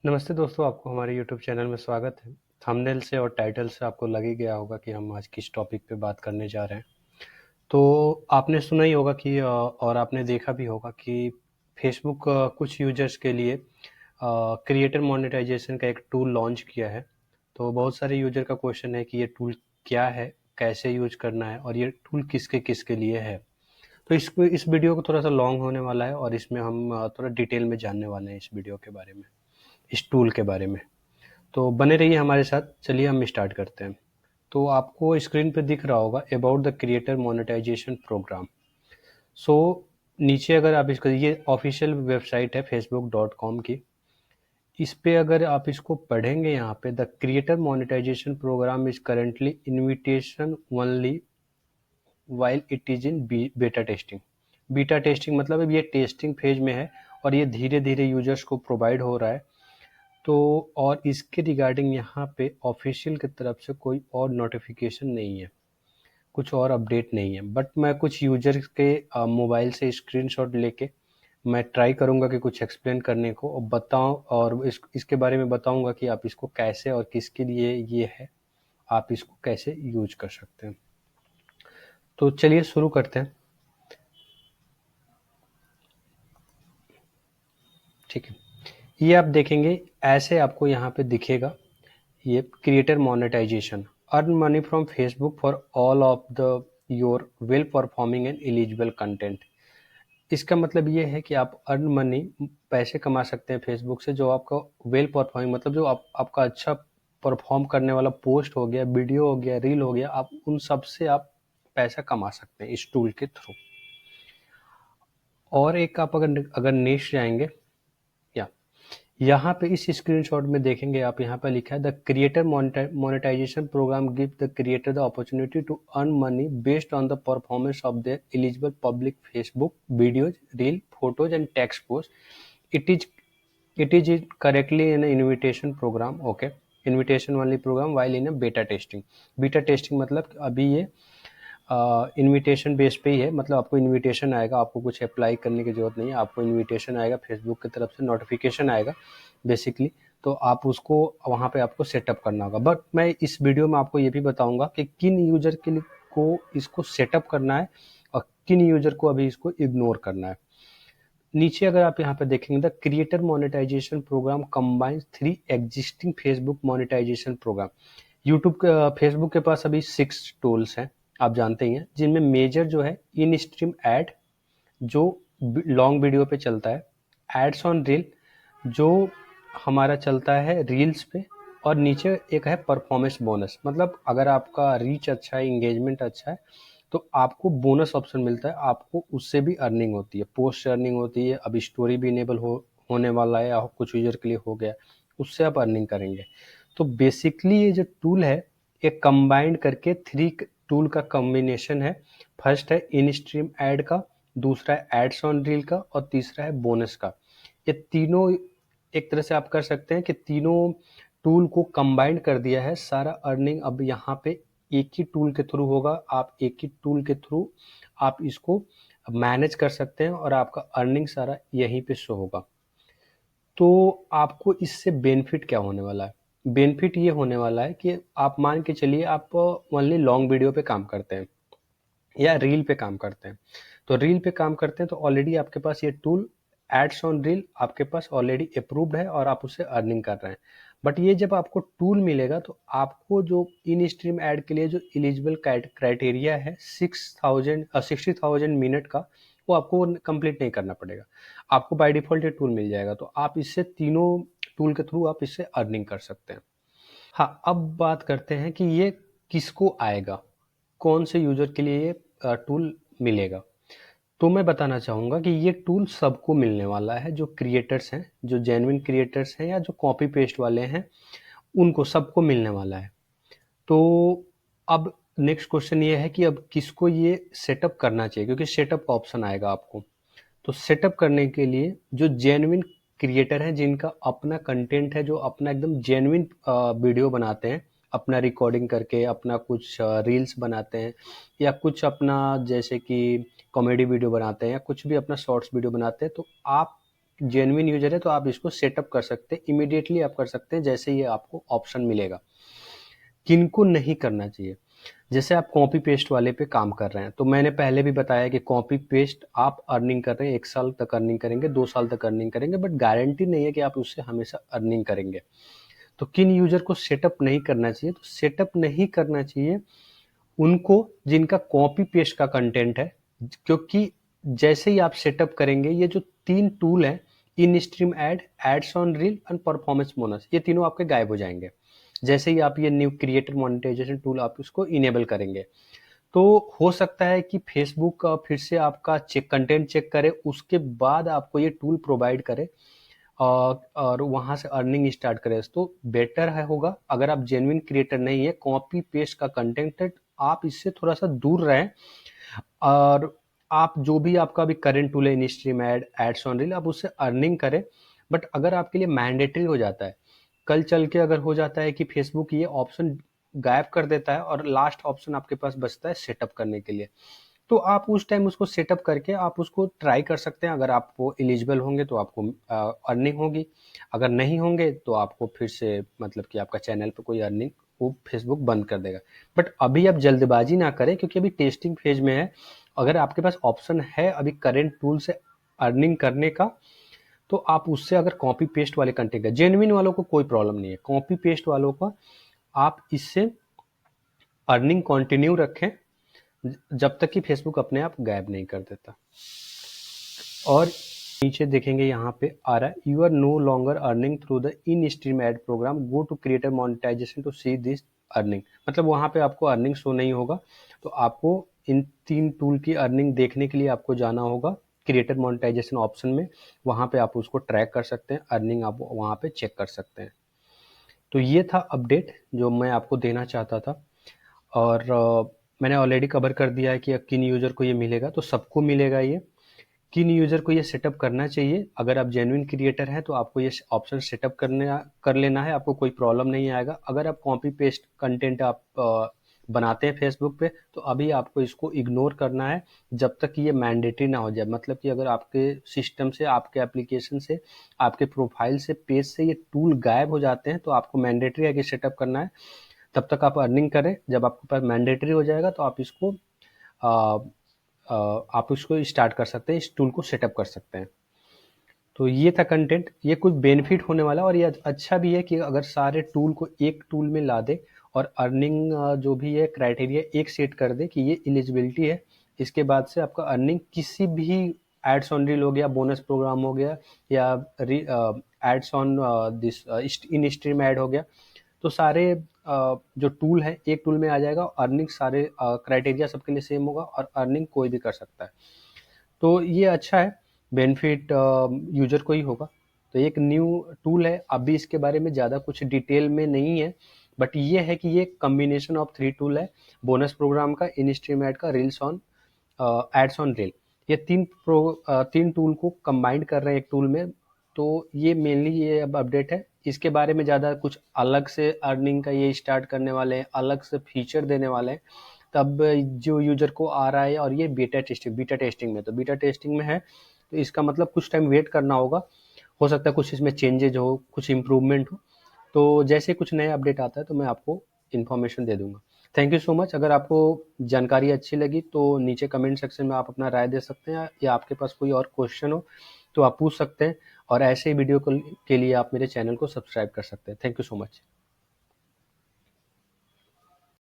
नमस्ते दोस्तों, आपको हमारे यूट्यूब चैनल में स्वागत है। थंबनेल से और टाइटल से आपको लग ही गया होगा कि हम आज किस टॉपिक पे बात करने जा रहे हैं। तो आपने सुना ही होगा कि और आपने देखा भी होगा कि फेसबुक कुछ यूजर्स के लिए क्रिएटर मोनेटाइजेशन का एक टूल लॉन्च किया है। तो बहुत सारे यूजर का क्वेश्चन है कि ये टूल क्या है, कैसे यूज करना है और ये टूल किसके किसके लिए है। तो इस वीडियो को थोड़ा सा लॉन्ग होने वाला है और इसमें हम थोड़ा डिटेल में जानने वाले हैं इस वीडियो के बारे में, इस टूल के बारे में। तो बने रहिए हमारे साथ। चलिए हम स्टार्ट करते हैं। तो आपको स्क्रीन पे दिख रहा होगा about the creator monetization program. So नीचे अगर आप इसको, ये ऑफिशियल वेबसाइट है facebook.com की। इस पे अगर आप इसको पढ़ेंगे, यहाँ पे the creator monetization program is currently invitation only while it is in beta testing. Beta testing मतलब अब ये टेस्टिंग फेज में है और ये धीरे धीरे यूजर्स को प्रोवाइड हो रहा है। तो और इसके रिगार्डिंग यहाँ पे ऑफिशियल की तरफ से कोई और नोटिफिकेशन नहीं है, कुछ और अपडेट नहीं है। बट मैं कुछ यूजर के मोबाइल से स्क्रीनशॉट लेके मैं ट्राई करूंगा कि कुछ एक्सप्लेन करने को और बताऊं, और इसके बारे में बताऊंगा कि आप इसको कैसे और किसके लिए ये है, आप इसको कैसे यूज कर सकते हैं। तो चलिए शुरू करते हैं। ठीक है, ये आप देखेंगे ऐसे आपको यहाँ पे दिखेगा, ये creator monetization, earn money from Facebook for all of the your well performing and eligible content. इसका मतलब ये है कि आप अर्न मनी, पैसे कमा सकते हैं फेसबुक से जो आपका वेल परफॉर्मिंग, मतलब जो आपका अच्छा परफॉर्म करने वाला पोस्ट हो गया, वीडियो हो गया, रील हो गया, आप उन सब से आप पैसा कमा सकते हैं इस टूल के थ्रू। और एक आप अगर अगर नेक्स्ट जाएंगे, या यहाँ पे इस स्क्रीनशॉट में देखेंगे आप, यहाँ पे लिखा है the creator monetization programme give the creator the opportunity to earn money based on the performance of their eligible public Facebook videos, reel, photos and text post. It is it is correctly in invitation programme, okay, invitation वाली programme while in beta testing. Beta testing मतलब अभी ये invitation base पे ही है, मतलब आपको invitation आएगा, आपको कुछ अप्लाई करने की जरूरत नहीं है, आपको इनविटेशन आएगा फेसबुक की तरफ से, नोटिफिकेशन आएगा बेसिकली। तो आप उसको वहाँ पे आपको सेटअप करना होगा। बट मैं इस वीडियो में आपको ये भी बताऊंगा कि किन यूजर के लिए को इसको सेटअप करना है और किन यूजर को अभी इसको इग्नोर करना है। नीचे अगर आप यहाँ पे देखेंगे, the creator monetization programme combines 3 existing Facebook monetization programme. YouTube Facebook के पास अभी 6 टूल्स हैं, आप जानते ही हैं, जिनमें मेजर जो है इन स्ट्रीम एड, जो लॉन्ग वीडियो पे चलता है, एड्स ऑन रील जो हमारा चलता है रील्स पे, और नीचे एक है परफॉर्मेंस बोनस, मतलब अगर आपका रीच अच्छा है, इंगेजमेंट अच्छा है, तो आपको बोनस ऑप्शन मिलता है, आपको उससे भी अर्निंग होती है, पोस्ट से अर्निंग होती है। अब स्टोरी भी इनेबल होने वाला है, या कुछ यूजर के लिए हो गया, उससे आप अर्निंग करेंगे। तो बेसिकली ये जो टूल है, ये कंबाइंड करके 3 टूल का कॉम्बिनेशन है। फर्स्ट है इन स्ट्रीम एड का, दूसरा है एड्स ऑन रील का, और तीसरा है बोनस का। ये तीनों एक तरह से आप कर सकते हैं कि तीनों टूल को कंबाइंड कर दिया है। सारा अर्निंग अब यहाँ पे एक ही टूल के थ्रू होगा, आप एक ही टूल के थ्रू आप इसको मैनेज कर सकते हैं और आपका अर्निंग सारा यहीं पे शो होगा। तो आपको इससे बेनिफिट क्या होने वाला है? बेनिफिट ये होने वाला है कि आप मान के चलिए आप ओनली लॉन्ग वीडियो पे काम करते हैं या रील पे काम करते हैं। तो रील पे काम करते हैं तो ऑलरेडी आपके पास ये टूल एड्स ऑन रील आपके पास ऑलरेडी अप्रूव्ड है और आप उससे अर्निंग कर रहे हैं। बट ये जब आपको टूल मिलेगा तो आपको जो इन स्ट्रीम ऐड के लिए जो एलिजिबल क्राइटेरिया है 60,000 मिनट का, वो आपको कंप्लीट नहीं करना पड़ेगा, आपको बाय डिफॉल्ट ये टूल मिल जाएगा। तो आप इससे तीनों टूल के थ्रू आप इससे अर्निंग कर सकते हैं। हाँ, अब बात करते हैं कि ये किसको आएगा, कौन से यूजर के लिए ये टूल मिलेगा। तो मैं बताना चाहूँगा कि ये टूल सबको मिलने वाला है, जो क्रिएटर्स हैं, जो जेन्युइन क्रिएटर्स हैं या जो कॉपी पेस्ट वाले हैं, उनको सबको मिलने वाला है। तो अब नेक्स्ट क्वेश्चन ये है कि अब किसको ये सेटअप करना चाहिए, क्योंकि सेटअप का ऑप्शन आएगा आपको। तो सेटअप करने के लिए जो जेन्युइन क्रिएटर हैं, जिनका अपना कंटेंट है, जो अपना एकदम जेन्युइन वीडियो बनाते हैं, अपना रिकॉर्डिंग करके अपना कुछ रील्स बनाते हैं, या कुछ अपना जैसे कि कॉमेडी वीडियो बनाते हैं, या कुछ भी अपना शॉर्ट्स वीडियो बनाते हैं, तो आप जेन्युइन यूजर है तो आप इसको सेटअप कर सकते हैं, इमीडिएटली आप कर सकते हैं जैसे ही आपको ऑप्शन मिलेगा। किनको नहीं करना चाहिए, जैसे आप कॉपी पेस्ट वाले पे काम कर रहे हैं, तो मैंने पहले भी बताया कि कॉपी पेस्ट आप अर्निंग कर रहे हैं, 1 साल तक अर्निंग करेंगे, 2 साल तक अर्निंग करेंगे, बट गारंटी नहीं है कि आप उससे हमेशा अर्निंग करेंगे। तो किन यूजर को सेटअप नहीं करना चाहिए, तो सेटअप नहीं करना चाहिए उनको जिनका कॉपी पेस्ट का कंटेंट है, क्योंकि जैसे ही आप सेटअप करेंगे, ये जो 3 टूल है, in stream ad, ads on reel and performance bonus, ये तीनों आपके गायब हो जाएंगे जैसे ही आप ये न्यू क्रिएटर मोनेटाइजेशन टूल आप इसको इनेबल करेंगे। तो हो सकता है कि फेसबुक फिर से आपका कंटेंट चेक करे, उसके बाद आपको ये टूल प्रोवाइड करे और वहां से अर्निंग स्टार्ट करें। तो बेटर है होगा, अगर आप जेन्युइन क्रिएटर नहीं है, कॉपी पेस्ट का कंटेंट है, आप इससे थोड़ा सा दूर रहें। और आप जो भी आपका अभी करंट टूल है, in stream ad, ads on reel, आप उससे अर्निंग करें। बट अगर आपके लिए मैंडेटरी हो जाता है, कल चल के अगर हो जाता है कि फेसबुक ये ऑप्शन गायब कर देता है और लास्ट ऑप्शन आपके पास बचता है सेटअप करने के लिए, तो आप उस टाइम उसको सेटअप करके आप उसको ट्राई कर सकते हैं। अगर आप वो एलिजिबल होंगे तो आपको अर्निंग होगी, अगर नहीं होंगे तो आपको फिर से मतलब कि आपका चैनल पे कोई अर्निंग वो फेसबुक बंद कर देगा। बट अभी आप जल्दबाजी ना करें, क्योंकि अभी टेस्टिंग फेज में है। अगर आपके पास ऑप्शन है अभी करेंट टूल से अर्निंग करने का, तो आप उससे अगर कॉपी पेस्ट वाले कंटेंट है, जेन्युइन वालों को कोई प्रॉब्लम नहीं है, कॉपी पेस्ट वालों का आप इससे अर्निंग कंटिन्यू रखें जब तक कि फेसबुक अपने आप गायब नहीं कर देता। और नीचे देखेंगे यहाँ पे आ रहा है, you are no longer earning through the in stream ad programme, go to creator monetization to see this earning. मतलब वहाँ पे आपको अर्निंग शो नहीं होगा, तो आपको इन 3 टूल की अर्निंग देखने के लिए आपको जाना होगा क्रिएटर मोनेटाइजेशन ऑप्शन में, वहाँ पे आप उसको ट्रैक कर सकते हैं, अर्निंग आप वहाँ पे चेक कर सकते हैं। तो ये था अपडेट जो मैं आपको देना चाहता था। और मैंने ऑलरेडी कवर कर दिया है कि किन यूज़र को ये मिलेगा, तो सबको मिलेगा ये। किन यूज़र को ये सेटअप करना चाहिए, अगर आप जेन्युइन क्रिएटर हैं तो आपको ये ऑप्शन सेटअप कर लेना है, आपको कोई प्रॉब्लम नहीं आएगा। अगर आप कॉपी पेस्ट कंटेंट आप बनाते हैं फेसबुक पे, तो अभी आपको इसको इग्नोर करना है जब तक कि ये मैंडेटरी ना हो जाए। मतलब कि अगर आपके सिस्टम से, आपके एप्लीकेशन से, आपके प्रोफाइल से, पेज से ये टूल गायब हो जाते हैं, तो आपको मैंडेटरी है कि सेटअप करना है, तब तक आप अर्निंग करें। जब आपके पास मैंडेटरी हो जाएगा तो आप इसको स्टार्ट कर सकते हैं, इस टूल को सेटअप कर सकते हैं। तो ये था कंटेंट, ये कुछ बेनिफिट होने वाला है, और ये अच्छा भी है कि अगर सारे टूल को एक टूल में ला दे और अर्निंग जो भी है क्राइटेरिया एक सेट कर दे कि ये एलिजिबिलिटी है, इसके बाद से आपका अर्निंग किसी भी एड्स ऑन रील हो गया, बोनस प्रोग्राम हो गया, या ads on this in stream ad हो गया, तो सारे जो टूल है एक टूल में आ जाएगा। अर्निंग सारे क्राइटेरिया सबके लिए सेम होगा और अर्निंग कोई भी कर सकता है। तो ये अच्छा है, बेनिफिट यूजर को ही होगा। तो एक न्यू टूल है, अभी इसके बारे में ज़्यादा कुछ डिटेल में नहीं है, बट ये है कि ये कम्बिनेशन ऑफ 3 टूल है, बोनस प्रोग्राम का, इन स्ट्रीम एड का, reels on ads on reel. ये 3 टूल को कंबाइंड कर रहे हैं एक टूल में। तो ये मेनली ये अब अपडेट है, इसके बारे में ज़्यादा कुछ अलग से अर्निंग का ये स्टार्ट करने वाले हैं, अलग से फीचर देने वाले हैं, तब जो यूजर को आ रहा है। और ये बीटा टेस्टिंग में, तो बीटा टेस्टिंग में है, तो इसका मतलब कुछ टाइम वेट करना होगा। हो सकता है कुछ इसमें चेंजेज हो, कुछ इम्प्रूवमेंट हो, तो जैसे कुछ नया अपडेट आता है तो मैं आपको इन्फॉर्मेशन दे दूंगा। Thank you so much. अगर आपको जानकारी अच्छी लगी तो नीचे कमेंट सेक्शन में आप अपना राय दे सकते हैं, या आपके पास कोई और क्वेश्चन हो तो आप पूछ सकते हैं। और ऐसे ही वीडियो के लिए आप मेरे चैनल को सब्सक्राइब कर सकते हैं। Thank you so much.